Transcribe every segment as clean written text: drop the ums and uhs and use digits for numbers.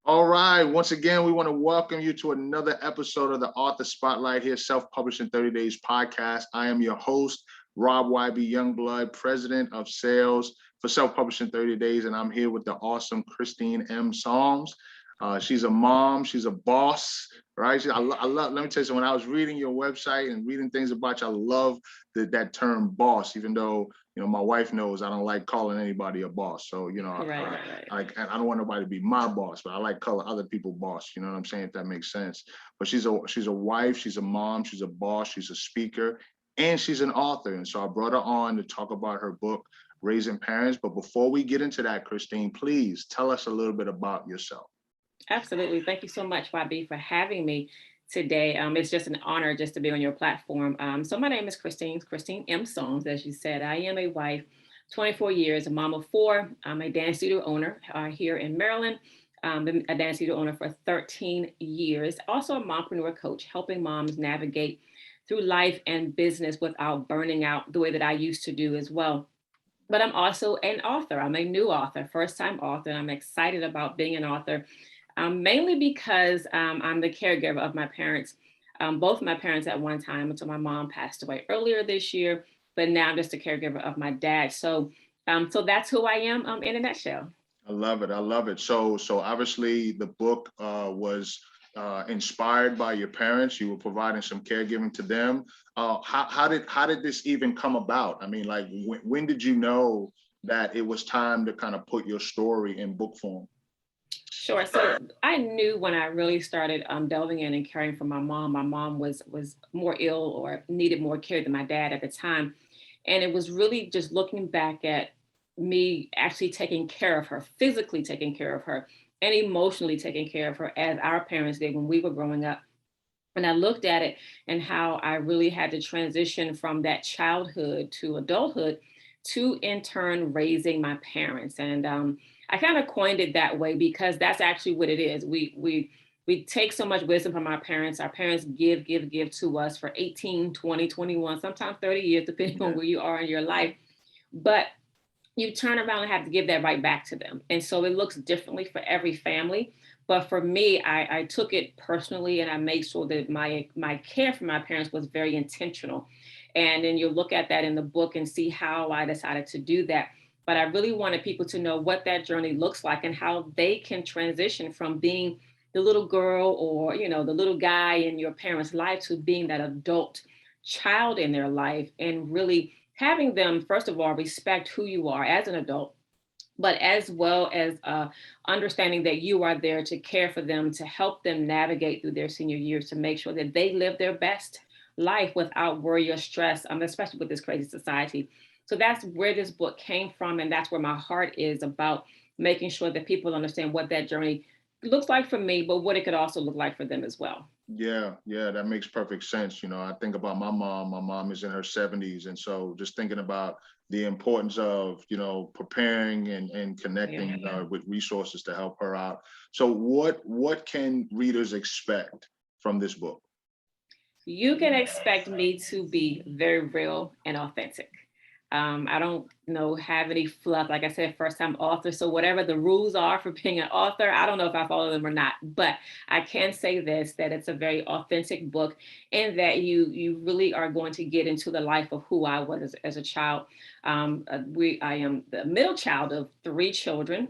All right. Once again, we want to welcome you to another episode of the Author Spotlight here, Self-Published in 30 Days podcast. I am your host, Rob YB Youngblood, President of Sales for Self-Published in 30 Days. And I'm here with the awesome Christine M. Psalms. She's a mom. She's a boss, right? I love, let me tell you something. When I was reading your website and reading things about you, I love that term boss, even though, my wife knows I don't like calling anybody a boss. So, Right. I don't want nobody to be my boss, but I like calling other people boss. You know what I'm saying? If that makes sense. But she's a wife, she's a mom, she's a boss, she's a speaker, and she's an author. And so I brought her on to talk about her book, Raising Parents. But before we get into that, Christine, please tell us a little bit about yourself. Absolutely. Thank you so much, YB, for having me today. It's just an honor just to be on your platform. So my name is Christine M. Psalms, as you said. I am a wife, 24 years, a mom of four. I'm a dance studio owner here in Maryland. Been a dance studio owner for 13 years. Also a mompreneur coach, helping moms navigate through life and business without burning out the way that I used to do as well. But I'm also an author. I'm a new author, first-time author, and I'm excited about being an author. Mainly because I'm the caregiver of my parents, both my parents at one time until my mom passed away earlier this year, but now I'm just a caregiver of my dad. So that's who I am in a nutshell. I love it. I love it. So obviously the book was inspired by your parents. You were providing some caregiving to them. How did this even come about? I mean, like when did you know that it was time to kind of put your story in book form? Sure. So I knew when I really started delving in and caring for my mom. My mom was more ill or needed more care than my dad at the time, and it was really just looking back at me actually taking care of her, physically taking care of her, and emotionally taking care of her as our parents did when we were growing up. And I looked at it and how I really had to transition from that childhood to adulthood to in turn raising my parents. And I kind of coined it that way because that's actually what it is. We take so much wisdom from our parents. Our parents give to us for 18, 20, 21, sometimes 30 years, depending on where you are in your life. But you turn around and have to give that right back to them. And so it looks differently for every family. But for me, I took it personally and I made sure that my care for my parents was very intentional. And then you look at that in the book and see how I decided to do that. But I really wanted people to know what that journey looks like and how they can transition from being the little girl or, the little guy in your parents' life to being that adult child in their life and really having them, first of all, respect who you are as an adult, but as well as understanding that you are there to care for them, to help them navigate through their senior years, to make sure that they live their best life without worry or stress, especially with this crazy society. So that's where this book came from. And that's where my heart is about making sure that people understand what that journey looks like for me, but what it could also look like for them as well. Yeah, that makes perfect sense. I think about my mom. My mom is in her 70s. And so just thinking about the importance of, preparing and connecting with resources to help her out. So what can readers expect from this book? You can expect me to be very real and authentic. I don't have any fluff. Like I said, first time author. So whatever the rules are for being an author, I don't know if I follow them or not, but I can say this, that it's a very authentic book and that you really are going to get into the life of who I was as a child. I am the middle child of three children.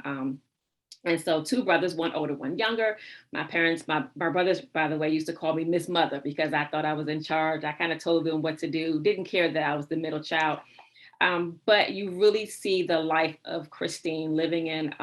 And so two brothers, one older, one younger. My parents, my brothers, by the way, used to call me Miss Mother because I thought I was in charge. I kind of told them what to do, didn't care that I was the middle child. But you really see the life of Christine living in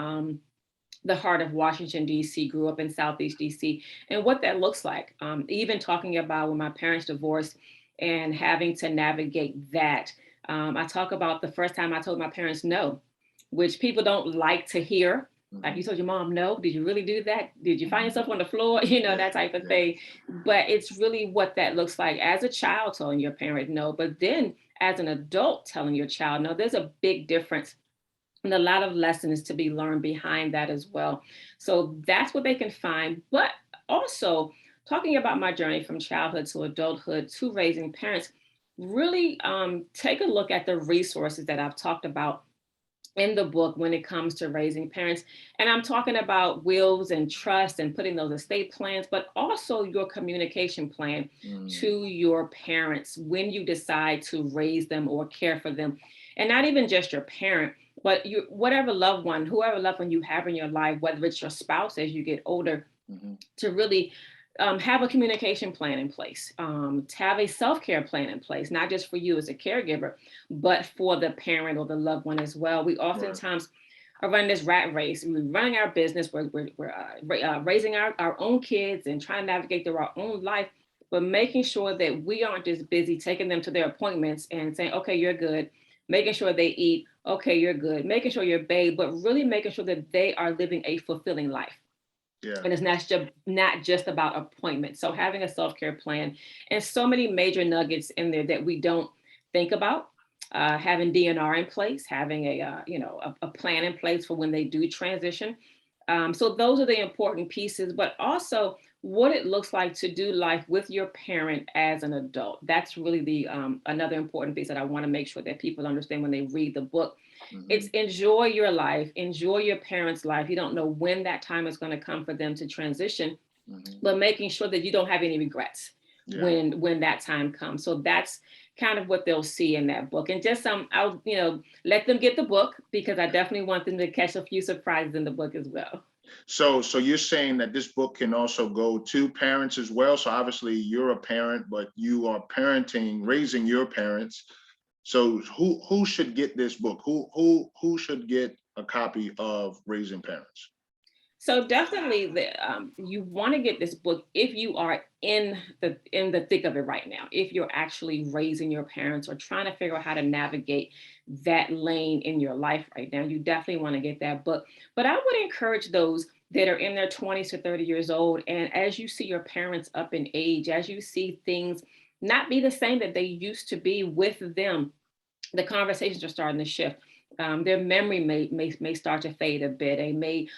the heart of Washington, D.C., grew up in Southeast D.C., and what that looks like. Even talking about when my parents divorced and having to navigate that. I talk about the first time I told my parents no, which people don't like to hear. Like, you told your mom no? Did you really do that? Did you find yourself on the floor? That type of thing. But it's really what that looks like as a child telling your parent no, but then as an adult telling your child no. There's a big difference and a lot of lessons to be learned behind that as well. So that's what they can find. But also talking about my journey from childhood to adulthood to raising parents, really take a look at the resources that I've talked about in the book when it comes to raising parents. And I'm talking about wills and trust and putting those estate plans, but also your communication plan to your parents when you decide to raise them or care for them. And not even just your parent, but you, whatever loved one, whoever loved one you have in your life, whether it's your spouse as you get older, to really have a communication plan in place, to have a self-care plan in place, not just for you as a caregiver, but for the parent or the loved one as well. We oftentimes are running this rat race. We're running our business. We're raising our own kids and trying to navigate through our own life, but making sure that we aren't just busy taking them to their appointments and saying, okay, you're good, making sure they eat, okay, you're good, making sure you're bathed, but really making sure that they are living a fulfilling life. Yeah. And it's not just about appointments. So having a self-care plan, and so many major nuggets in there that we don't think about. Having DNR in place, having a plan in place for when they do transition. So those are the important pieces, but also what it looks like to do life with your parent as an adult. That's really the another important piece that I want to make sure that people understand when they read the book. It's enjoy your life, enjoy your parents' life. You don't know when that time is going to come for them to transition, but making sure that you don't have any regrets when that time comes. So that's kind of what they'll see in that book. And just I'll let them get the book, because I definitely want them to catch a few surprises in the book as well. So you're saying that this book can also go to parents as well. So obviously you're a parent, but you are raising your parents. So who should get this book? Who should get a copy of Raising Parents? So definitely, you want to get this book if you are in the thick of it right now. If you're actually raising your parents or trying to figure out how to navigate that lane in your life right now, you definitely want to get that book. But I would encourage those that are in their 20s to 30 years old, and as you see your parents up in age, as you see things not be the same that they used to be with them, the conversations are starting to shift. Their memory may start to fade a bit. They may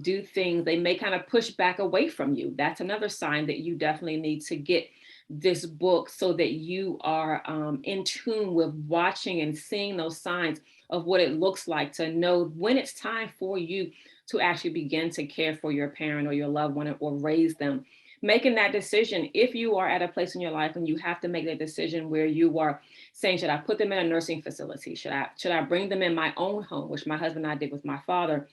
do things, they may kind of push back away from you. That's another sign that you definitely need to get this book, so that you are in tune with watching and seeing those signs of what it looks like to know when it's time for you to actually begin to care for your parent or your loved one or raise them. Making that decision, if you are at a place in your life and you have to make that decision where you are saying, should I put them in a nursing facility? Should I bring them in my own home, which my husband and I did with my father?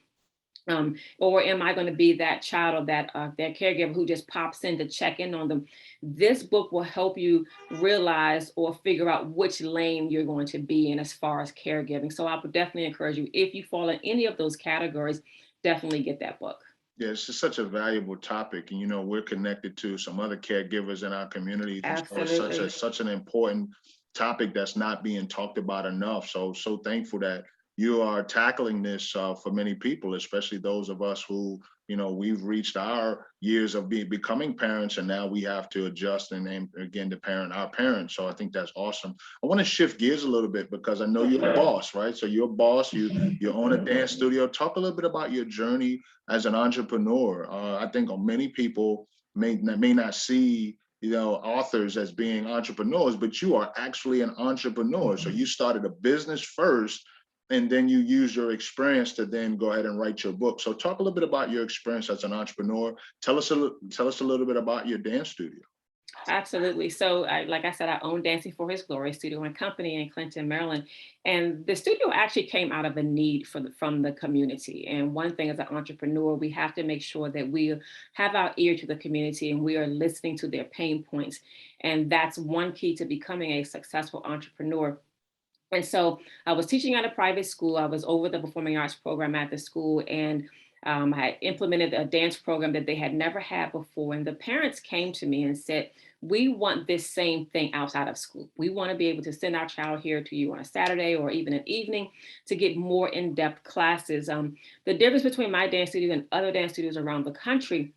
Or am I going to be that child or that caregiver who just pops in to check in on them? This book will help you realize or figure out which lane you're going to be in as far as caregiving. So I would definitely encourage you, if you fall in any of those categories, definitely get that book. Yeah, it's just such a valuable topic, and we're connected to some other caregivers in our communities, and so it's such an important topic that's not being talked about enough. So thankful that you are tackling this for many people, especially those of us who we've reached our years of becoming parents, and now we have to adjust and again to parent our parents. So I think that's awesome. I want to shift gears a little bit, because I know you're a boss, right? So you're a boss. You own a dance studio. Talk a little bit about your journey as an entrepreneur. I think many people may not see authors as being entrepreneurs, but you are actually an entrepreneur. So you started a business first, and then you use your experience to then go ahead and write your book. So talk a little bit about your experience as an entrepreneur. Tell us a little bit about your dance studio. Absolutely. So, like I said, I own Dancing for His Glory Studio and Company in Clinton, Maryland. And the studio actually came out of a need from the community. And one thing as an entrepreneur, we have to make sure that we have our ear to the community and we are listening to their pain points. And that's one key to becoming a successful entrepreneur. And so I was teaching at a private school. I was over the performing arts program at the school, and I implemented a dance program that they had never had before. And the parents came to me and said, we want this same thing outside of school. We want to be able to send our child here to you on a Saturday or even an evening to get more in-depth classes. The difference between my dance studio and other dance studios around the country,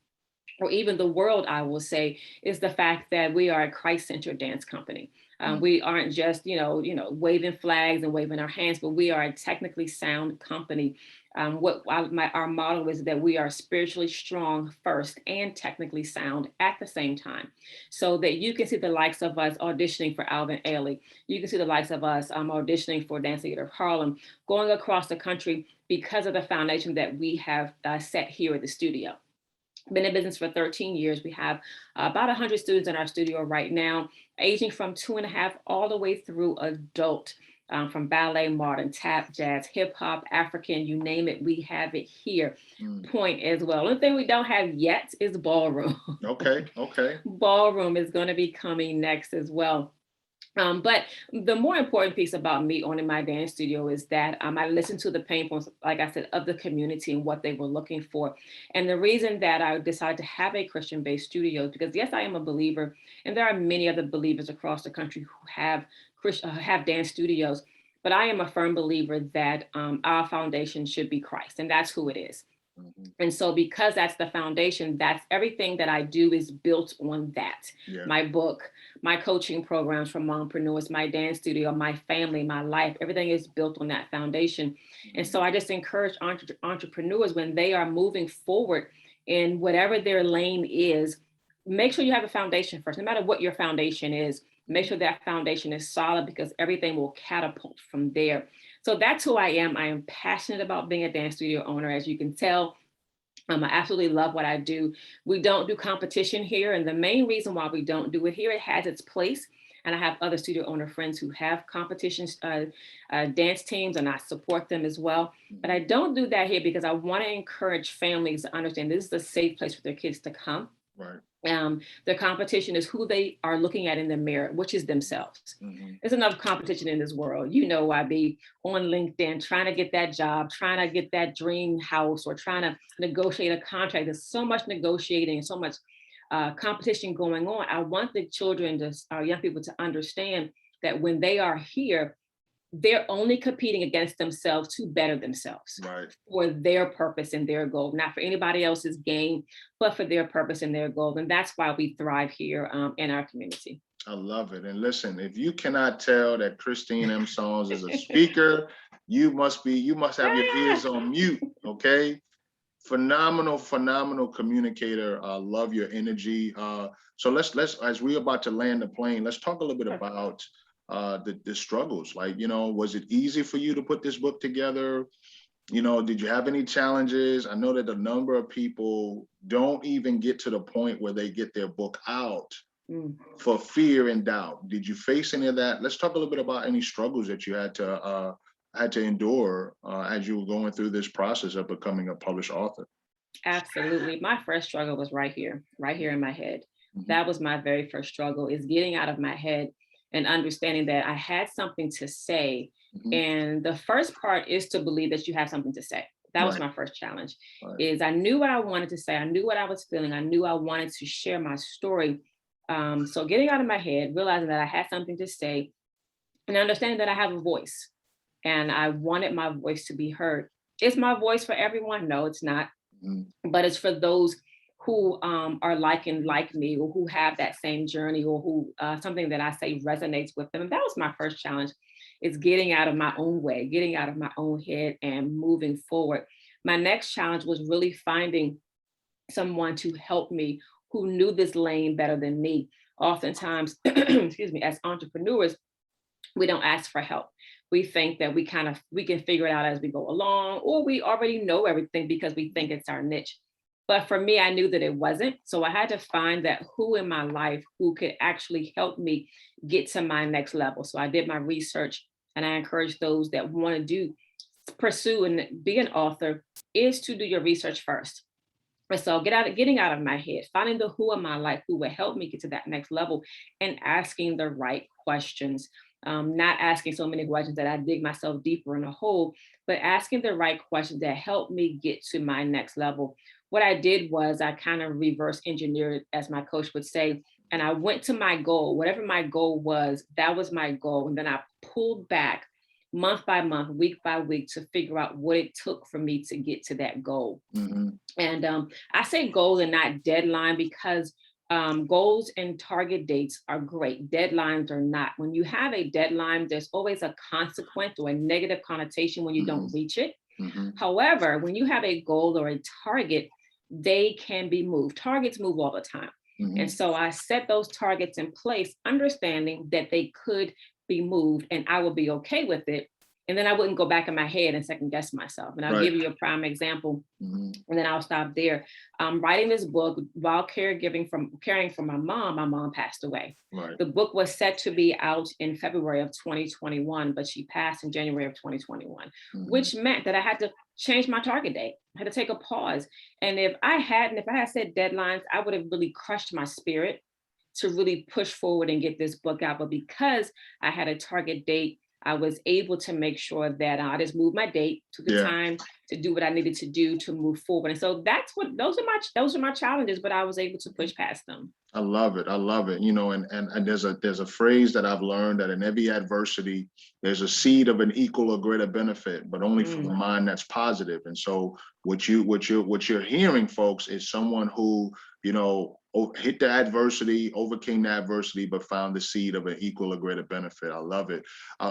or even the world, I will say, is the fact that we are a Christ-centered dance company. We aren't just, waving flags and waving our hands, but we are a technically sound company Our motto is that we are spiritually strong first and technically sound at the same time, so that you can see the likes of us auditioning for Alvin Ailey. You can see the likes of us auditioning for Dance Theater of Harlem, going across the country because of the foundation that we have set here at the studio. Been in business for 13 years. We have about 100 students in our studio right now, aging from 2.5 all the way through adult. From ballet, modern, tap, jazz, hip hop, African, you name it, we have it here. Point as well. Only thing we don't have yet is ballroom. Okay. Ballroom is going to be coming next as well. But the more important piece about me owning my dance studio is that I listened to the pain points, like I said, of the community and what they were looking for. And the reason that I decided to have a Christian-based studio is because, yes, I am a believer, and there are many other believers across the country who have dance studios. But I am a firm believer that our foundation should be Christ, and that's who it is. And so because that's the foundation, that's everything that I do is built on that. Yeah. My book, my coaching programs from Mompreneurs, my dance studio, my family, my life, everything is built on that foundation. And so I just encourage entrepreneurs when they are moving forward in whatever their lane is, make sure you have a foundation first, no matter what your foundation is. Make sure that foundation is solid, because everything will catapult from there. So that's who I am. I am passionate about being a dance studio owner, as you can tell. I absolutely love what I do. We don't do competition here. And the main reason why we don't do it here, it has its place. And I have other studio owner friends who have competitions, dance teams, and I support them as well. But I don't do that here because I want to encourage families to understand this is a safe place for their kids to come. Right. The competition is who they are looking at in the mirror, which is themselves. There's enough competition in this world. You know, I be on LinkedIn trying to get that job, trying to get that dream house, or trying to negotiate a contract. There's so much negotiating and so much competition going on. I want the children, our young people, to understand that when they are here, they're only competing against themselves to better themselves, right, for their purpose and their goal, not for anybody else's gain, but for their purpose and their goal. And that's why we thrive here in our community. I love it. And listen, if you cannot tell that Christine M. Songs is a speaker, you must have your ears on mute. Okay. Phenomenal communicator. Love your energy. So let's, as we're about to land the plane, let's talk a little bit about the struggles. Like, you know, was it easy for you to put this book together? You know, did you have any challenges? I know that a number of people don't even get to the point where they get their book out for fear and doubt. Did you face any of that? Let's talk a little bit about any struggles that you had to endure as you were going through this process of becoming a published author. Absolutely. My first struggle was right here in my head. That was my very first struggle, is getting out of my head and understanding that I had something to say. And the first part is to believe that you have something to say. That was my first challenge, is I knew what I wanted to say. I knew what I was feeling. I knew I wanted to share my story. So getting out of my head, realizing that I had something to say, and understanding that I have a voice and I wanted my voice to be heard. Is my voice for everyone? No, it's not. But it's for those who are like me, or who have that same journey, or who something that I say resonates with them. And that was my first challenge, is getting out of my own way, getting out of my own head and moving forward. My next challenge was really finding someone to help me who knew this lane better than me. Oftentimes, excuse me, as entrepreneurs, we don't ask for help. We think that we can figure it out as we go along, or we already know everything because we think it's our niche. But for me, I knew that it wasn't. So I had to find that who in my life who could actually help me get to my next level. So I did my research, and I encourage those that want to pursue and be an author, is to do your research first. And so getting out of my head, finding the who in my life who will help me get to that next level, and asking the right questions. Not asking so many questions that I dig myself deeper in a hole, but asking the right questions that help me get to my next level. What I did was I kind of reverse engineered, as my coach would say, and I went to my goal. Whatever my goal was, that was my goal. And then I pulled back month by month, week by week, to figure out what it took for me to get to that goal. And I say goal and not deadline, because goals and target dates are great. Deadlines are not. When you have a deadline, there's always a consequence or a negative connotation when you don't reach it. However, when you have a goal or a target, they can be moved. Targets move all the time. And so I set those targets in place, understanding that they could be moved and I will be okay with it. And then I wouldn't go back in my head and second guess myself. And I'll give you a prime example, and then I'll stop there. Writing this book while caring for my mom passed away. The book was set to be out in February of 2021, but she passed in January of 2021, which meant that I had to change my target date. I had to take a pause. And if I had set deadlines, I would have really crushed my spirit to really push forward and get this book out. But because I had a target date, I was able to make sure that I just moved my date, took the time to do what I needed to do to move forward. And so those are my challenges, but I was able to push past them. I love it. I love it. You know, and there's a phrase that I've learned that in every adversity, there's a seed of an equal or greater benefit, but only from the mind that's positive. And so what you're hearing, folks, is someone who, you know, hit the adversity, overcame the adversity, but found the seed of an equal or greater benefit. I love it.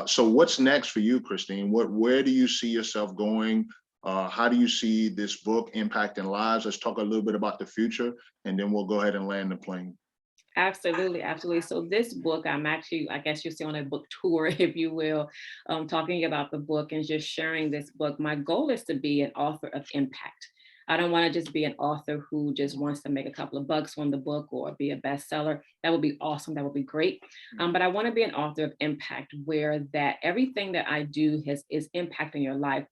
So what's next for you, Christine? Where do you see yourself going? How do you see this book impacting lives? Let's talk a little bit about the future, and then we'll go ahead and land the plane. Absolutely. Absolutely. So this book, I'm actually, I guess you're still on a book tour, if you will, talking about the book and just sharing this book. My goal is to be an author of impact. I don't want to just be an author who just wants to make a couple of bucks on the book or be a bestseller. That would be awesome. That would be great. But I want to be an author of impact, where that everything that I do is impacting your life.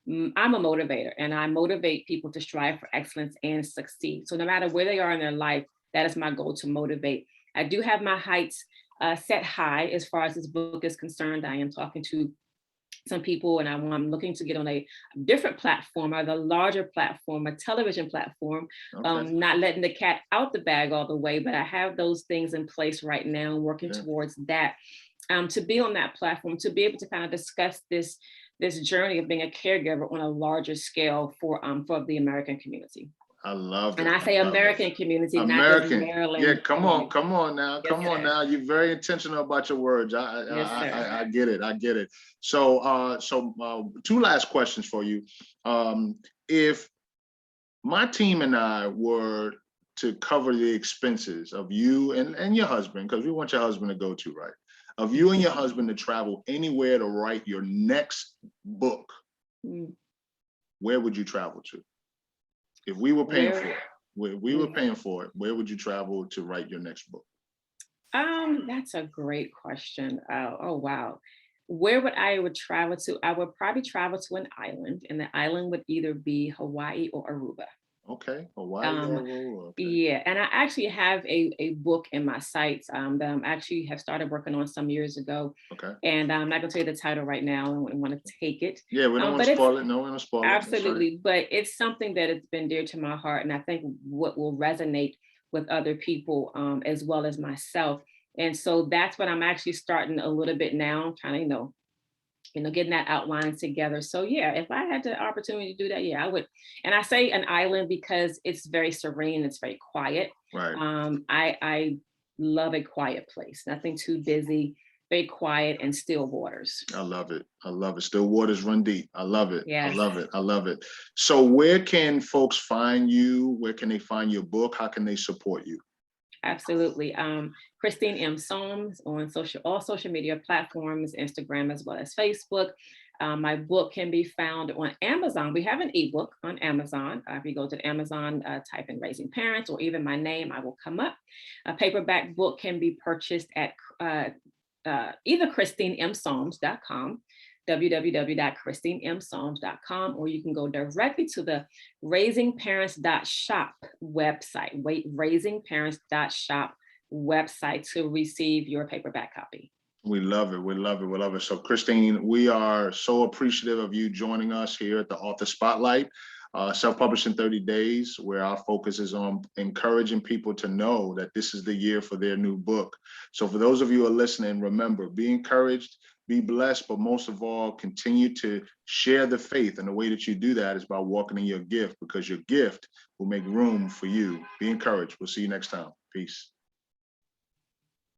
I'm a motivator, and I motivate people to strive for excellence and succeed. So no matter where they are in their life, that is my goal, to motivate. I do have my heights set high as far as this book is concerned. I am talking to some people, and I'm looking to get on a different platform, or the larger platform, a television platform, not letting the cat out the bag all the way, but I have those things in place right now, working towards that, to be on that platform, to be able to kind of discuss this journey of being a caregiver on a larger scale for the American community. I love it. And I say American community, not just Maryland. Yeah, come on now. You're very intentional about your words. I get it. So, two last questions for you. If my team and I were to cover the expenses of you and your husband, because we want your husband to go to, right? Of you and your husband to travel anywhere to write your next book, where would you travel to? If we were paying for it, where would you travel to write your next book? That's a great question. Oh, wow. Where would I travel to? I would probably travel to an island, and the island would either be Hawaii or Aruba. Okay, Hawaii. Yeah, and I actually have a book in my sights that I'm actually have started working on some years ago. Okay. And I'm not gonna tell you the title right now. I want to take it. Yeah, we don't want to spoil it. No, we don't spoil it. Absolutely, but it's something that has been dear to my heart, and I think what will resonate with other people as well as myself. And so that's what I'm actually starting a little bit now, trying to getting that outline together. So yeah, if I had the opportunity to do that, yeah, I would. And I say an island because it's very serene, it's very quiet. Right. I love a quiet place, nothing too busy, very quiet, and still waters. I love it. Still waters run deep. I love it. Yes. I love it. So where can folks find you? Where can they find your book? How can they support you? Absolutely. Christine M. Soames on all social media platforms, Instagram as well as Facebook. My book can be found on Amazon. We have an ebook on Amazon. If you go to Amazon, type in Raising Parents, or even my name, I will come up. A paperback book can be purchased at either ChristineMSoames.com, www.christinemsoames.com, or you can go directly to the raisingparents.shop website, raisingparents.shop website to receive your paperback copy. We love it. So Christine, we are so appreciative of you joining us here at the Author Spotlight, Self-Published in 30 Days, where our focus is on encouraging people to know that this is the year for their new book. So for those of you who are listening, remember, be encouraged, be blessed, but most of all, continue to share the faith. And the way that you do that is by walking in your gift, because your gift will make room for you. Be encouraged. We'll see you next time. Peace.